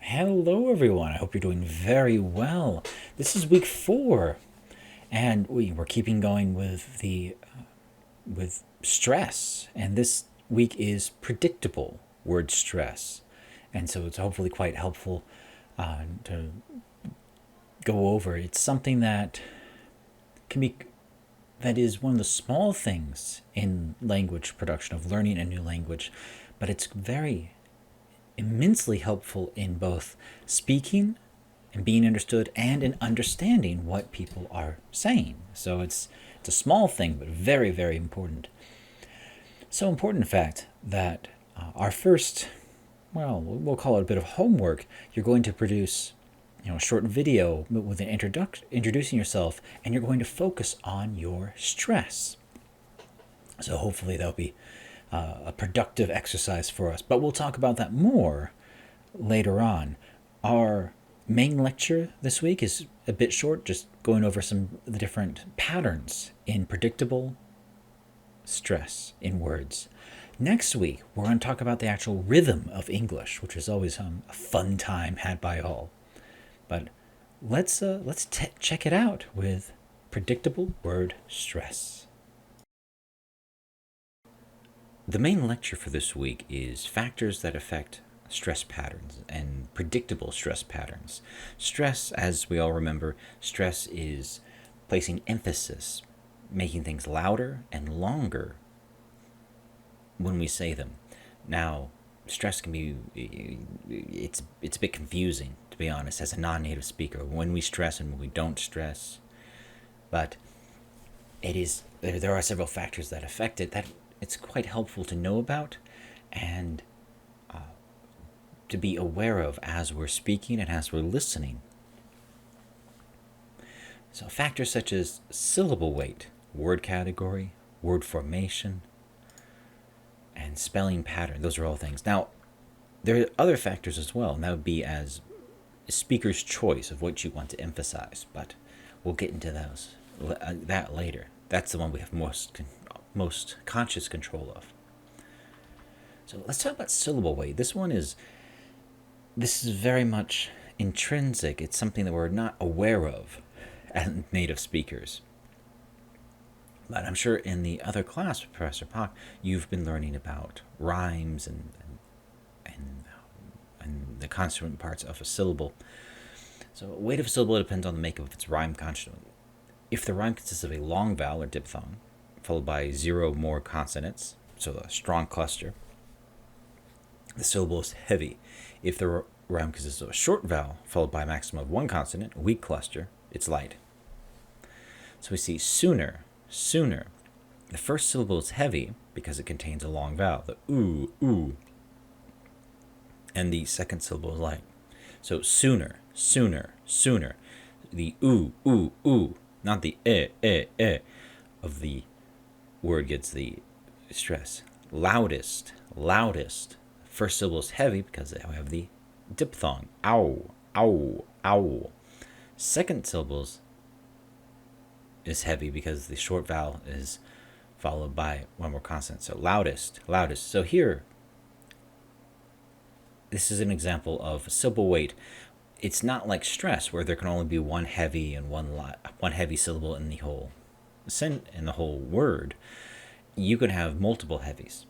Hello, everyone. I hope you're doing very well. This is week 4, and we're keeping going with the with stress. And this week is predictable word stress, and so it's hopefully quite helpful to go over. It's something can be that is one of the small things in language production of learning a new language, but it's very immensely helpful in both speaking and being understood and in understanding what people are saying. So it's a small thing, but very, very important. So important, in fact, that our first, we'll call it a bit of homework. You're going to produce, a short video with an introducing yourself, and you're going to focus on your stress. So hopefully that'll be a productive exercise for us. But we'll talk about that more later on. Our main lecture this week is a bit short, just going over some of the different patterns in predictable stress in words. Next week, we're going to talk about the actual rhythm of English, which is always a fun time had by all. But let's check it out with predictable word stress. The main lecture for this week is factors that affect stress patterns and predictable stress patterns. Stress, as we all remember, stress is placing emphasis, making things louder and longer when we say them. Now, stress can be, it's a bit confusing, to be honest, as a non-native speaker, when we stress and when we don't stress. But there are several factors that affect it that it's quite helpful to know about and to be aware of as we're speaking and as we're listening. So factors such as syllable weight, word category, word formation, and spelling pattern, those are all things. Now, there are other factors as well, and that would be as speaker's choice of what you want to emphasize, but we'll get into that later. That's the one we have most conscious control of. So let's talk about syllable weight. This is very much intrinsic. It's something that we're not aware of as native speakers. But I'm sure in the other class with Professor Pak, you've been learning about rhymes and the consonant parts of a syllable. So weight of a syllable depends on the makeup of its rhyme consonant. If the rhyme consists of a long vowel or diphthong, followed by 0 more consonants, so a strong cluster, the syllable is heavy. If the rhyme consists of a short vowel, followed by a maximum of 1 consonant, a weak cluster, it's light. So we see sooner. The first syllable is heavy because it contains a long vowel, the oo. And the second syllable is light. So sooner. The oo, not the of the word gets the stress. Loudest. First syllable is heavy because we have the diphthong. Ow. Second syllable is heavy because the short vowel is followed by 1 more consonant. So loudest. So here, this is an example of syllable weight. It's not like stress where there can only be one heavy and one heavy syllable in the whole word. You can have multiple heavies.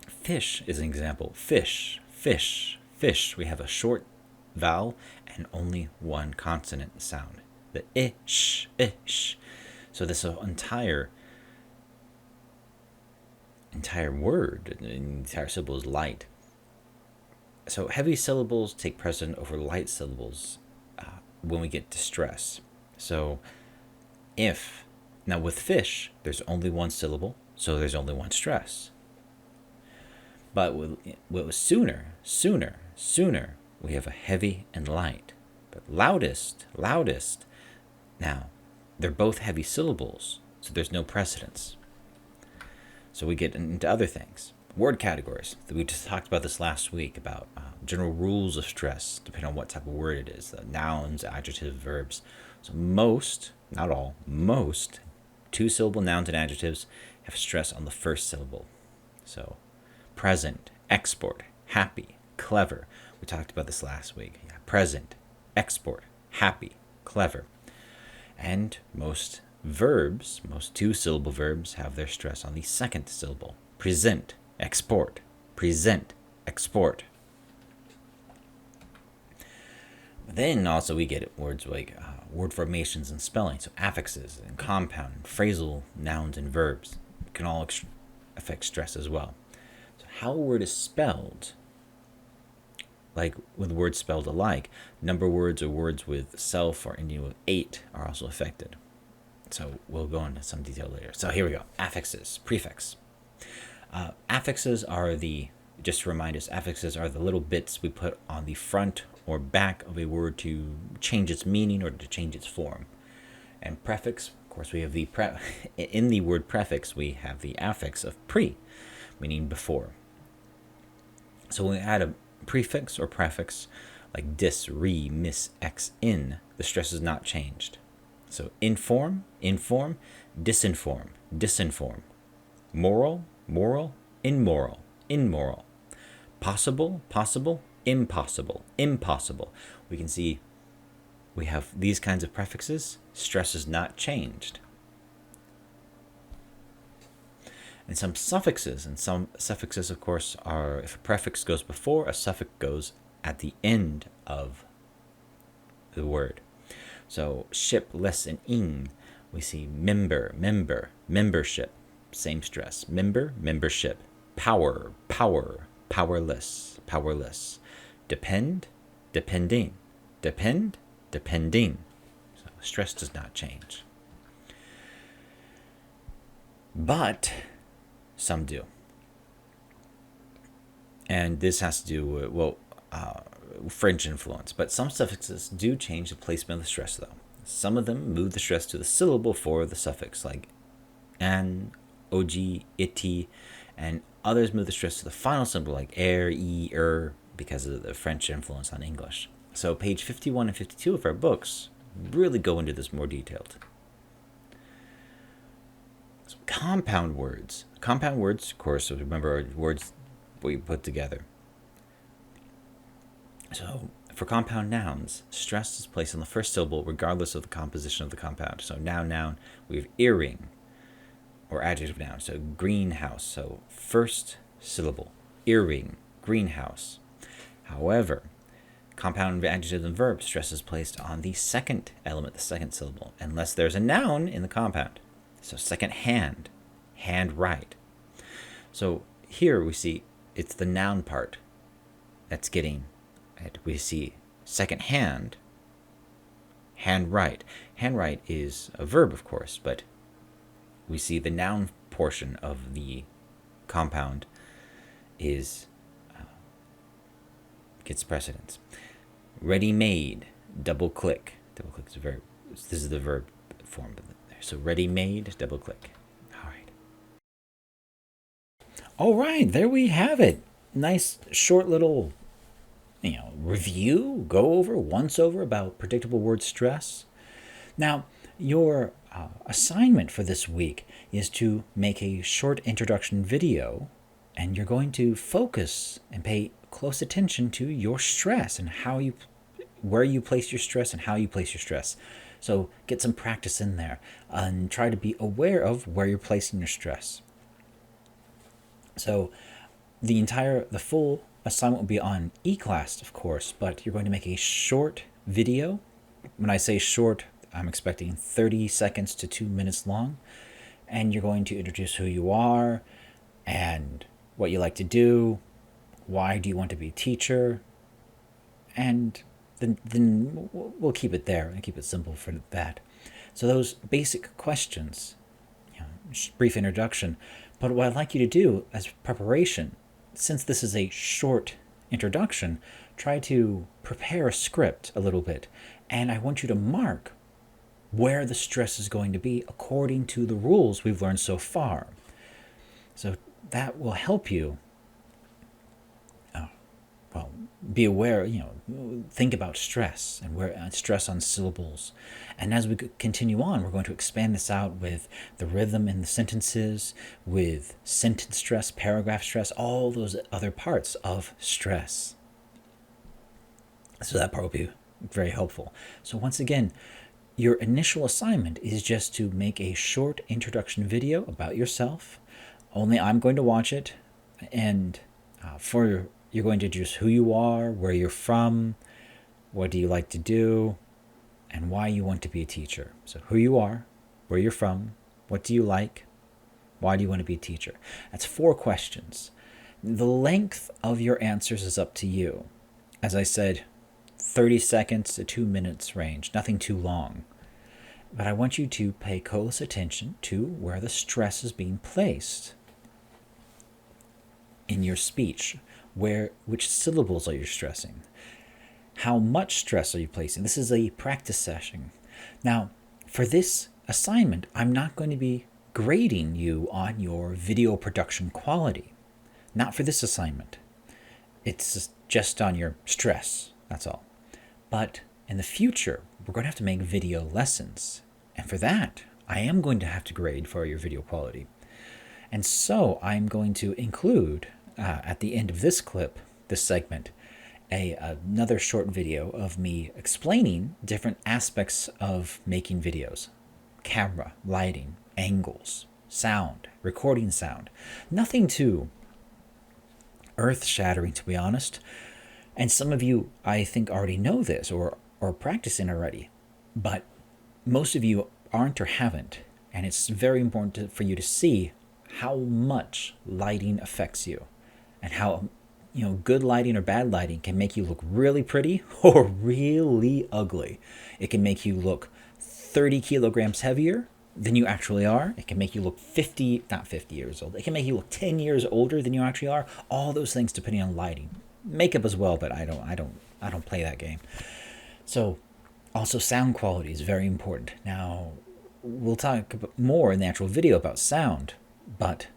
Fish is an example. Fish. We have a short vowel and only 1 consonant sound. The ish. So this entire word, the entire syllable is light. So heavy syllables take precedent over light syllables when we get to stress. So now with fish, there's only 1 syllable, so there's only 1 stress. But with sooner, we have a heavy and light. But loudest, now, they're both heavy syllables, so there's no precedence. So we get into other things. Word categories. We just talked about this last week about general rules of stress, depending on what type of word it is. Nouns, adjectives, verbs. So most, not all, most 2-syllable nouns and adjectives have stress on the first syllable. So present, export, happy, clever. We talked about this last week. Yeah, present, export, happy, clever. And most verbs, most two-syllable verbs, have their stress on the second syllable. Present, export, present, export. Then also we get words like word formations and spelling, so affixes and compound, and phrasal nouns and verbs can all affect stress as well. So how a word is spelled, like with words spelled alike, number words or words with self or ending with 8 are also affected. So we'll go into some detail later. So here we go. Affixes, prefix. Affixes are just to remind us, affixes are the little bits we put on the front or back of a word to change its meaning or to change its form. And prefix, of course, we have in the word prefix, we have the affix of pre, meaning before. So when we add a prefix or prefix, like dis, re, mis, ex, in, the stress is not changed. So inform, disinform, disinform. Moral, moral, immoral, immoral. Possible, possible, impossible, impossible. We can see we have these kinds of prefixes. Stress is not changed. And some suffixes, of course, are if a prefix goes before, a suffix goes at the end of the word. So ship, less, and ing, we see member, member, membership, same stress. Member, membership. Power, power, powerless, powerless. Depend, depending. Depend, depending. So stress does not change. But some do. And this has to do with, French influence. But some suffixes do change the placement of the stress, though. Some of them move the stress to the syllable for the suffix, like an, og, iti, and others move the stress to the final syllable, like er, because of the French influence on English. So page 51 and 52 of our books really go into this more detailed. So compound words. Compound words, of course, remember, are words we put together. So for compound nouns, stress is placed on the first syllable regardless of the composition of the compound. So noun, we have earring, or adjective noun. So greenhouse, so first syllable, earring, greenhouse. However, compound adjectives and verbs, stress is placed on the second element, the second syllable, unless there's a noun in the compound. So second hand, handwrite. So here we see it's the noun part that's getting it. We see second hand, handwrite. Handwrite is a verb, of course, but we see the noun portion of the compound gets precedence. Ready-made, double click. Double click is a verb. This is the verb form. So ready-made, double click. All right, there we have it. Nice short little, review, once over about predictable word stress. Now, your assignment for this week is to make a short introduction video, and you're going to focus and pay close attention to your stress and where you place your stress and how you place your stress. So get some practice in there and try to be aware of where you're placing your stress. So the full assignment will be on eClass, of course, but you're going to make a short video. When I say short, I'm expecting 30 seconds to 2 minutes long. And you're going to introduce who you are and what you like to do. Why do you want to be a teacher? And then we'll keep it there and keep it simple for that. So those basic questions, brief introduction. But what I'd like you to do as preparation, since this is a short introduction, try to prepare a script a little bit. And I want you to mark where the stress is going to be according to the rules we've learned so far. So that will help you be aware, think about stress and stress on syllables. And as we continue on, we're going to expand this out with the rhythm in the sentences, with sentence stress, paragraph stress, all those other parts of stress. So that part will be very helpful. So once again, your initial assignment is just to make a short introduction video about yourself. Only I'm going to watch it, and you're going to introduce who you are, where you're from, what do you like to do, and why you want to be a teacher. So who you are, where you're from, what do you like, why do you want to be a teacher? That's 4 questions. The length of your answers is up to you. As I said, 30 seconds to 2 minutes range, nothing too long. But I want you to pay close attention to where the stress is being placed in your speech. Which syllables are you stressing? How much stress are you placing? This is a practice session. Now, for this assignment, I'm not going to be grading you on your video production quality. Not for this assignment. It's just on your stress, that's all. But in the future, we're going to have to make video lessons. And for that, I am going to have to grade for your video quality. And so I'm going to include, at the end of this clip, this segment, another short video of me explaining different aspects of making videos. Camera, lighting, angles, sound, recording sound. Nothing too earth-shattering, to be honest. And some of you, I think, already know this or practicing already. But most of you aren't or haven't. And it's very important for you to see how much lighting affects you. And how, good lighting or bad lighting can make you look really pretty or really ugly. It can make you look 30 kilograms heavier than you actually are. It can make you look not 50 years old. It can make you look 10 years older than you actually are. All those things depending on lighting. Makeup as well, but I don't play that game. So also sound quality is very important. Now, we'll talk more in the actual video about sound, but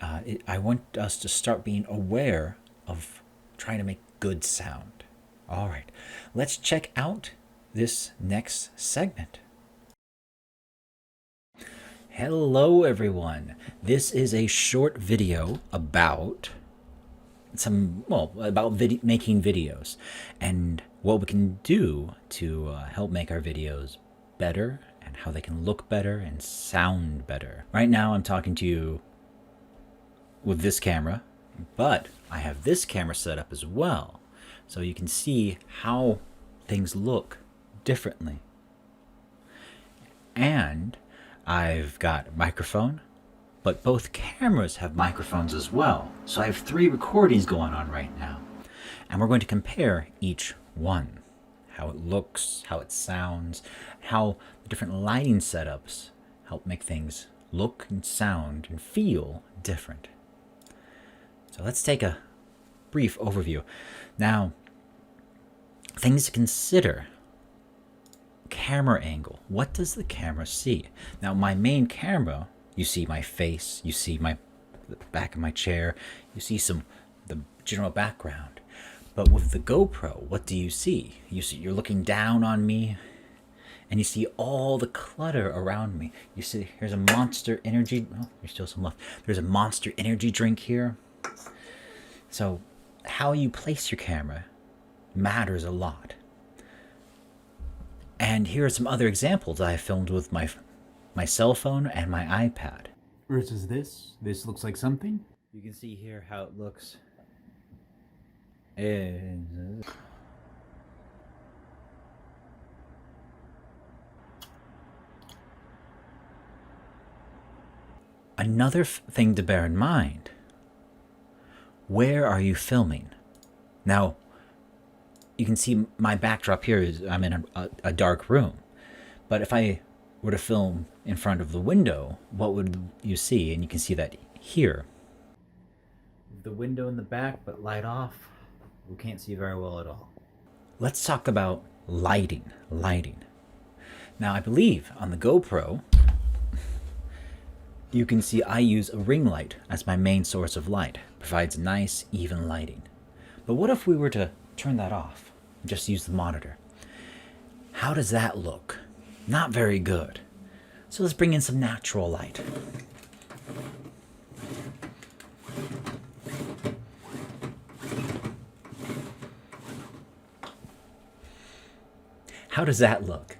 I want us to start being aware of trying to make good sound. All right, let's check out this next segment. Hello, everyone. This is a short video about making videos and what we can do to help make our videos better and how they can look better and sound better. Right now, I'm talking to you with this camera, but I have this camera set up as well, so you can see how things look differently. And I've got a microphone, but both cameras have microphones as well. So I have 3 recordings going on right now. And we're going to compare each one. How it looks, how it sounds, how the different lighting setups help make things look and sound and feel different. So let's take a brief overview. Now, things to consider. Camera angle. What does the camera see? Now, my main camera, you see my face, you see the back of my chair, you see the general background. But with the GoPro, what do you see? You're looking down on me, and you see all the clutter around me. You see, here's a Monster Energy. Oh, there's still some left. There's a Monster Energy drink here. So, how you place your camera matters a lot. And here are some other examples I have filmed with my cell phone and my iPad. Versus this. This looks like something. You can see here how it looks. And another thing to bear in mind, where are you filming? Now, you can see my backdrop here is I'm in a dark room. But if I were to film in front of the window, what would you see? And you can see that here. The window in the back, but light off, we can't see very well at all. Let's talk about lighting. Now, I believe on the GoPro, you can see I use a ring light as my main source of light. It provides nice, even lighting. But what if we were to turn that off and just use the monitor? How does that look? Not very good. So let's bring in some natural light. How does that look?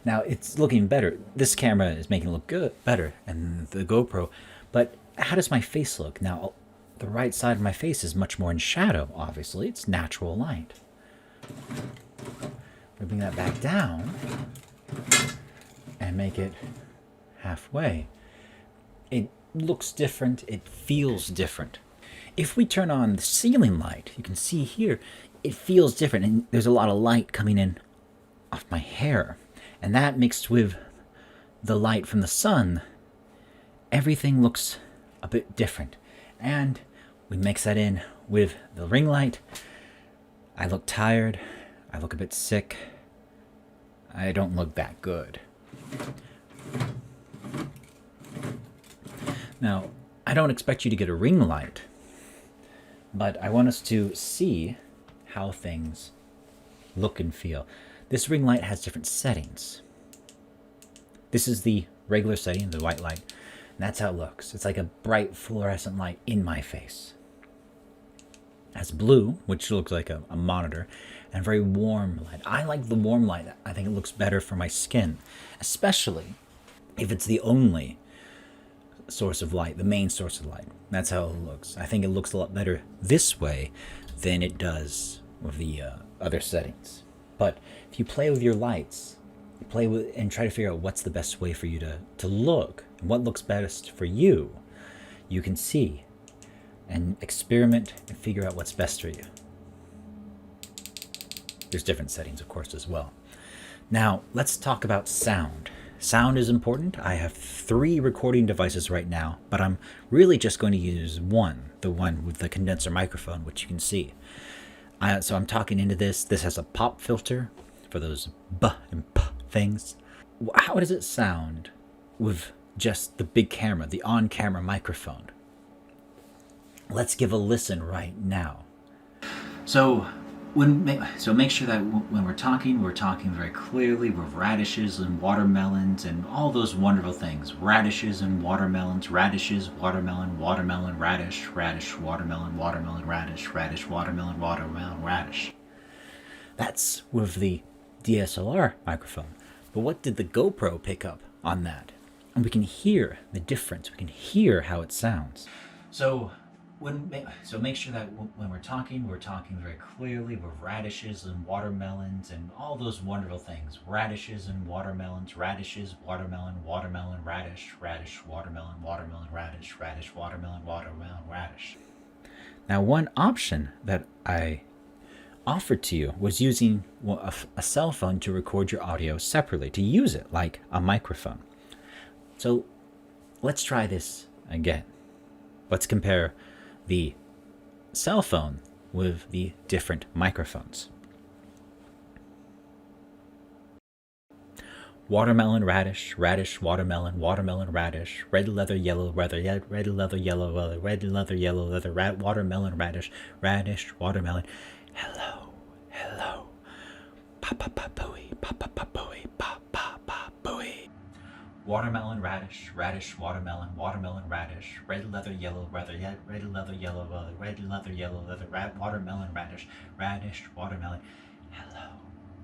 Now it's looking better. This camera is making it look good, better, and the GoPro. But how does my face look? Now, the right side of my face is much more in shadow, obviously. It's natural light. We bring that back down and make it halfway. It looks different. It feels different. If we turn on the ceiling light, you can see here, it feels different. And there's a lot of light coming in off my hair. And that mixed with the light from the sun, everything looks a bit different. And we mix that in with the ring light. I look tired. I look a bit sick. I don't look that good. Now, I don't expect you to get a ring light, but I want us to see how things look and feel. This ring light has different settings. This is the regular setting, the white light, and that's how it looks. It's like a bright fluorescent light in my face. It has blue, which looks like a monitor, and very warm light. I like the warm light. I think it looks better for my skin, especially if it's the only source of light, the main source of light. That's how it looks. I think it looks a lot better this way than it does with the other settings. But if you play with your lights, play with and try to figure out what's the best way for you to look, and what looks best for you, you can see and experiment and figure out what's best for you. There's different settings, of course, as well. Now, let's talk about sound. Sound is important. I have 3 recording devices right now, but I'm really just going to use one, the one with the condenser microphone, which you can see. So I'm talking into this. This has a pop filter for those B and P things. How does it sound with just the big camera, the on-camera microphone? Let's give a listen right now. So make sure that when we're talking very clearly with radishes and watermelons and all those wonderful things. Radishes and watermelons, radishes, watermelon, watermelon, radish, radish, watermelon, watermelon, radish, radish, watermelon, watermelon, radish. That's with the DSLR microphone. But what did the GoPro pick up on that? And we can hear the difference. We can hear how it sounds. So make sure that when we're talking very clearly with radishes and watermelons and all those wonderful things. Radishes and watermelons, radishes, watermelon, watermelon, radish, radish, watermelon, watermelon, radish, radish, watermelon, watermelon, radish. Now, one option that I offered to you was using a cell phone to record your audio separately, to use it like a microphone. So let's try this again. Let's compare the cell phone with the different microphones. Watermelon, radish, radish, watermelon, watermelon, radish, red leather, yellow leather, red leather, yellow leather, red leather, yellow leather, watermelon, radish, radish, watermelon. Hello, hello. Pa pa pa booey, pa pa pa booey, pa pa pa booey. Watermelon, radish, radish, watermelon, watermelon, radish, red leather, yellow leather, red leather, yellow leather, red leather, yellow leather, watermelon, radish, radish, watermelon. Hello,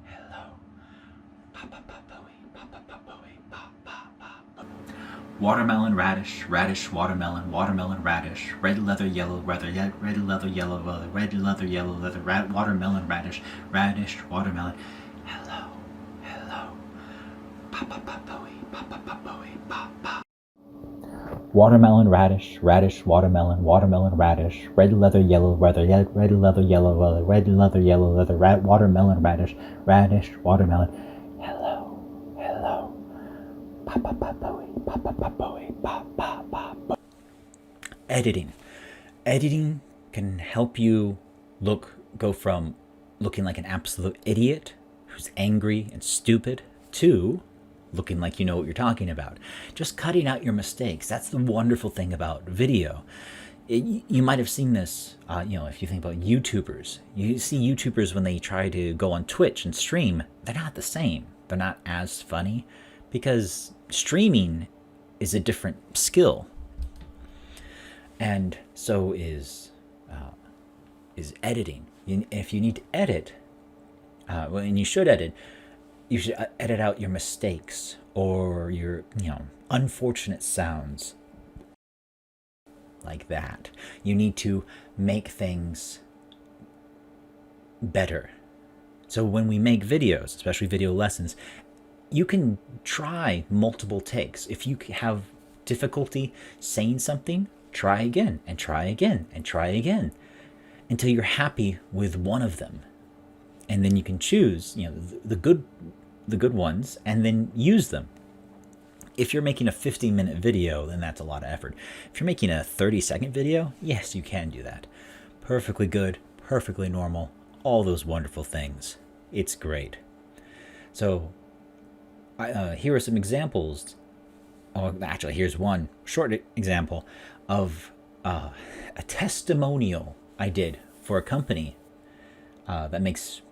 hello. Pa pa pa booey, pa pa pa booey, pa pa pa. Watermelon, radish, radish, watermelon, watermelon, radish, red leather, yellow leather, red leather, yellow leather, red leather, yellow leather, watermelon, radish, radish, watermelon. Hello, hello. Pa pa pa booey. Watermelon, radish, radish, watermelon, watermelon, radish, red leather, yellow leather, red leather, yellow leather, red leather, yellow leather, watermelon, radish, radish, watermelon. Hello, hello. Pa pa pa booey, pa pa pa booey, pa pa pa. Editing. Editing can help you go from looking like an absolute idiot who's angry and stupid to looking like you know what you're talking about. Just cutting out your mistakes. That's the wonderful thing about video. You might have seen this, if you think about YouTubers. You see YouTubers when they try to go on Twitch and stream, they're not the same. They're not as funny because streaming is a different skill. And so is editing. If you need to edit, and you should edit, You should edit out your mistakes or your, unfortunate sounds like that. You need to make things better. So when we make videos, especially video lessons, you can try multiple takes. If you have difficulty saying something, try again and try again and try again until you're happy with one of them. And then you can choose, the good ones and then use them. If you're making a 15-minute video, then that's a lot of effort. If you're making a 30-second video, yes, you can do that. Perfectly good, perfectly normal, all those wonderful things. It's great. So here are some examples. Oh, actually, here's one short example of a testimonial I did for a company that makes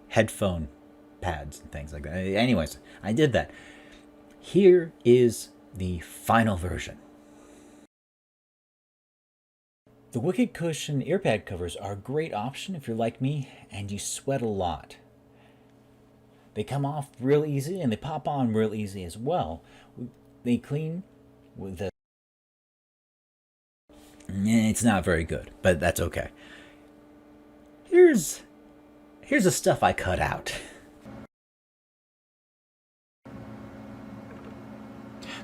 headphone pads and things like that. Anyways, I did that. Here is the final version. The Wicked Cushion earpad covers are a great option if you're like me and you sweat a lot. They come off real easy and they pop on real easy as well. They clean with the... It's not very good, but that's okay. Here's the stuff I cut out.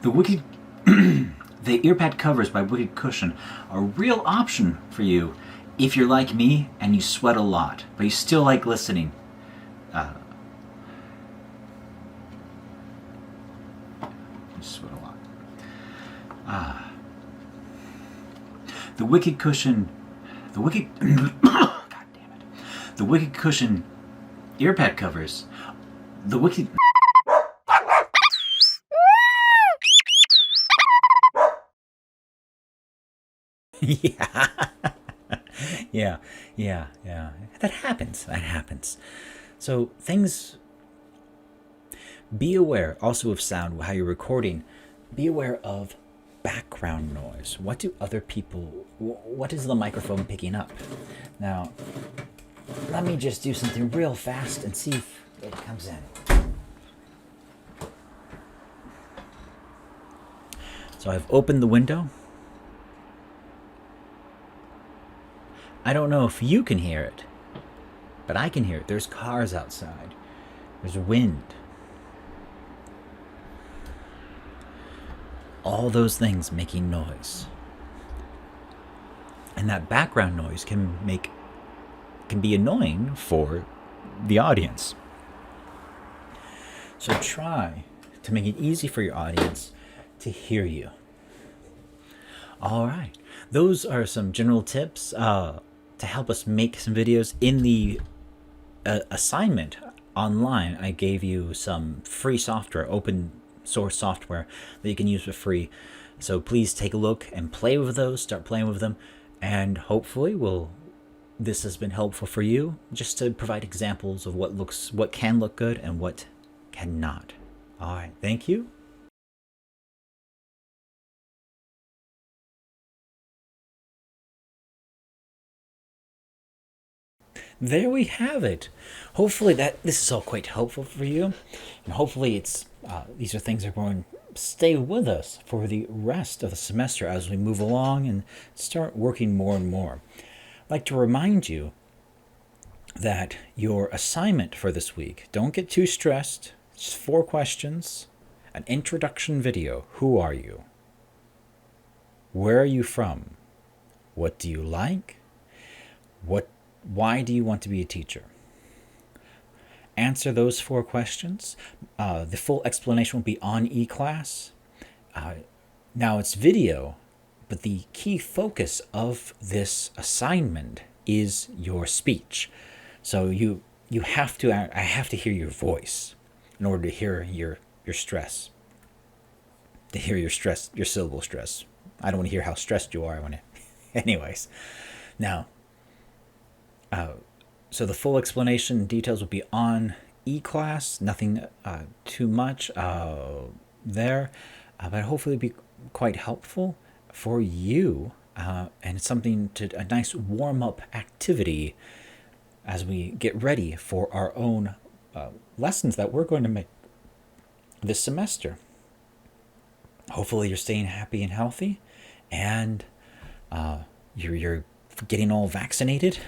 The earpad covers by Wicked Cushion are a real option for you if you're like me and you sweat a lot, but you still like listening. You sweat a lot. The Wicked Cushion... God damn it. The Wicked Cushion earpad covers... The Wicked... Yeah. That happens. So things... Be aware also of sound, how you're recording. Be aware of background noise. What is the microphone picking up? Now, let me just do something real fast and see if it comes in. So I've opened the window. I don't know if you can hear it, but I can hear it. There's cars outside. There's wind. All those things making noise. And that background noise can be annoying for the audience. So try to make it easy for your audience to hear you. All right. Those are some general tips to help us make some videos. In the assignment online, I gave you some free software, open source software that you can use for free. So please take a look and play with those, start playing with them, and hopefully this has been helpful for you, just to provide examples of what can look good and what cannot. All right, thank you. There we have it. Hopefully this is all quite helpful for you, and hopefully these are things that are going to stay with us for the rest of the semester as we move along and start working more and more. I'd like to remind you that your assignment for this week, don't get too stressed. It's 4 questions, an introduction video. Who are you? Where are you from? What do you like? Why do you want to be a teacher? Answer those 4 questions. The full explanation will be on eClass. Now it's video, but the key focus of this assignment is your speech. So I have to hear your voice in order to hear your stress. To hear your stress, your syllable stress. I don't want to hear how stressed you are. Anyways. Now, so the full explanation and details will be on eClass. Nothing too much there, but hopefully it'll be quite helpful for you. And it's a nice warm-up activity as we get ready for our own lessons that we're going to make this semester. Hopefully, you're staying happy and healthy, and you're getting all vaccinated,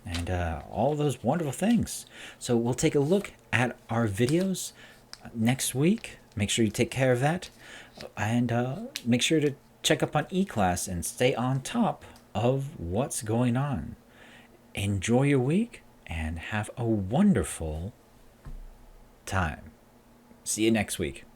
and all those wonderful things. So we'll take a look at our videos next week. Make sure you take care of that, and make sure to check up on eClass and stay on top of what's going on. Enjoy your week and have a wonderful time. See you next week.